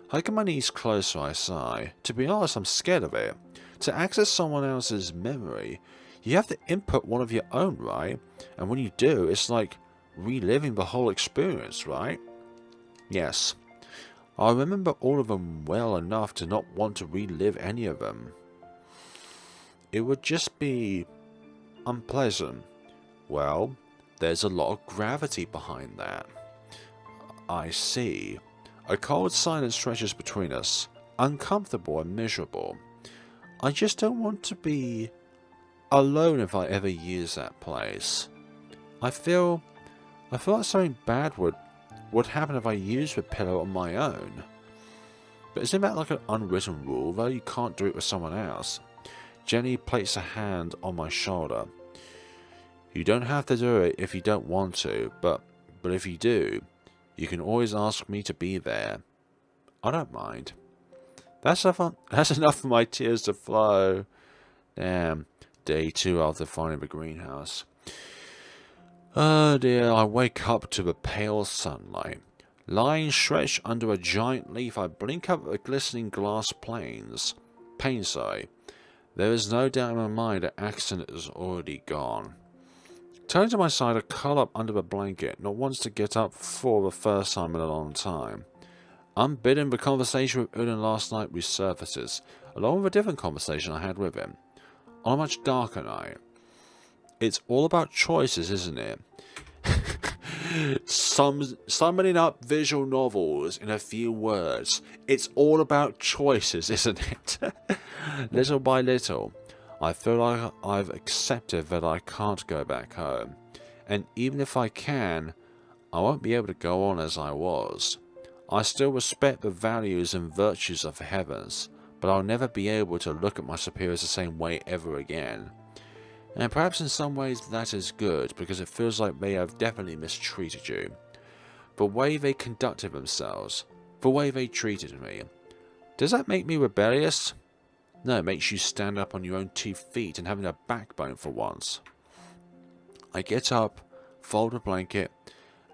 Hiking my knees closer, I sigh. To be honest, I'm scared of it. To access someone else's memory, you have to input one of your own, right? And when you do, it's like reliving the whole experience, right? Yes. I remember all of them well enough to not want to relive any of them. It would just be unpleasant. Well, there's a lot of gravity behind that. I see. A cold silence stretches between us, uncomfortable and miserable. I just don't want to be alone if I ever use that place. I feel like something bad would happen if I used the pillow on my own. But isn't that like an unwritten rule, though? You can't do it with someone else. Jenny placed a hand on my shoulder. You don't have to do it if you don't want to, but But if you do, you can always ask me to be there. I don't mind. That's enough for my tears to flow. Damn. Day 2 after finding the greenhouse. Oh dear, I wake up to the pale sunlight. Lying stretched under a giant leaf, I blink up at the glistening glass panes. There is no doubt in my mind that Aksan is already gone. Turning to my side, I curl up under the blanket, not once to get up for the first time in a long time. Unbidden, the conversation with Udin last night resurfaces, along with a different conversation I had with him, on a much darker night. It's all about choices, isn't it? Summing up visual novels in a few words. It's all about choices, isn't it? Little by little, I feel like I've accepted that I can't go back home. And even if I can, I won't be able to go on as I was. I still respect the values and virtues of the heavens, but I'll never be able to look at my superiors the same way ever again. And perhaps in some ways that is good, because it feels like they have definitely mistreated you. The way they conducted themselves, the way they treated me. Does that make me rebellious? No, it makes you stand up on your own 2 feet and having a backbone for once. I get up, fold a blanket,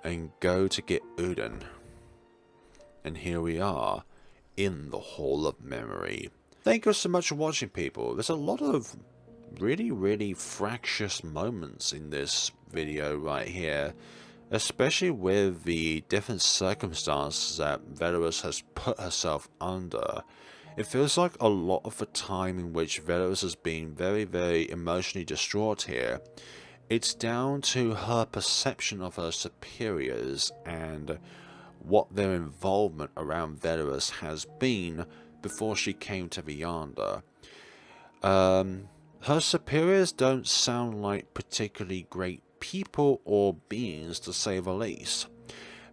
and go to get Udin. And here we are, in the Hall of Memory. Thank you so much for watching, people. There's a lot of really fractious moments in this video right here, especially with the different circumstances that Velarus has put herself under. It feels like a lot of the time in which Velarus has been very emotionally distraught here, it's down to her perception of her superiors and what their involvement around Velarus has been before she came to the Yonder. Her superiors don't sound like particularly great people or beings, to say the least.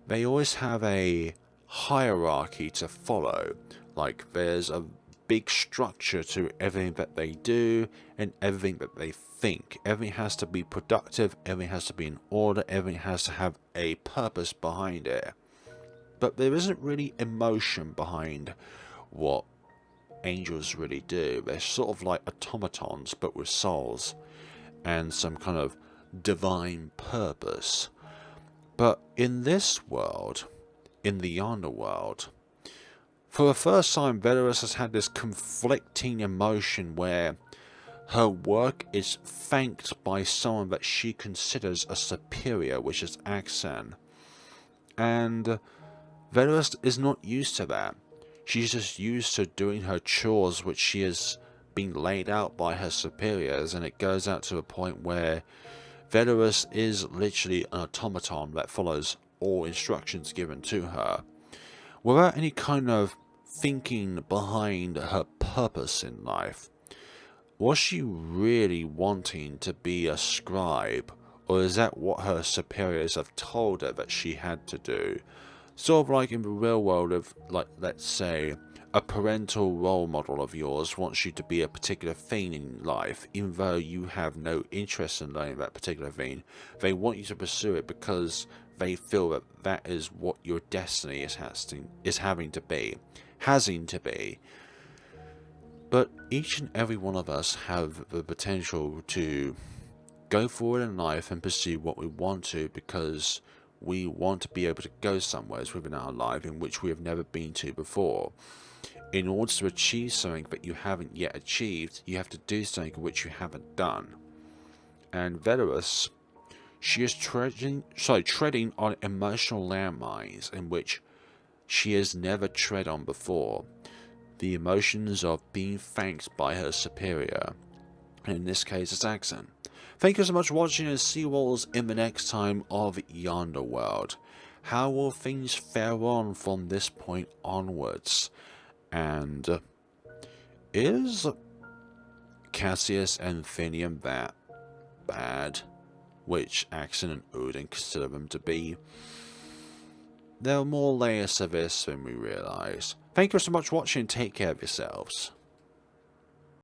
They always have a hierarchy to follow, like there's a big structure to everything that they do and everything that they think. Everything has to be productive, everything has to be in order, everything has to have a purpose behind it. But there isn't really emotion behind what angels really do. They're sort of like automatons, but with souls and some kind of divine purpose. But in this world, in the Yonder World, for the first time, Velarus has had this conflicting emotion where her work is thanked by someone that she considers a superior, which is Aksan. And Velarus is not used to that. She's just used to doing her chores, which she has been laid out by her superiors, and it goes out to a point where Velarus is literally an automaton that follows all instructions given to her, without any kind of thinking behind her purpose in life. Was she really wanting to be a scribe, or is that what her superiors have told her that she had to do? Sort of like in the real world of, like, let's say, a parental role model of yours wants you to be a particular thing in life, even though you have no interest in learning that particular thing. They want you to pursue it because they feel that that is what your destiny is having to be. But each and every one of us have the potential to go forward in life and pursue what we want to, because we want to be able to go somewhere within our life in which we have never been to before. In order to achieve something that you haven't yet achieved, you have to do something which you haven't done. And Velarus, she is treading on emotional landmines in which she has never tread on before. The emotions of being thanked by her superior. And in this case, it's Aksan. Thank you so much for watching, and see you all in the next time of Yonder World. How will things fare on from this point onwards? And is Cassius and Finnen that bad, which Aksan and Udin consider them to be? There are more layers to this than we realise. Thank you so much for watching, take care of yourselves.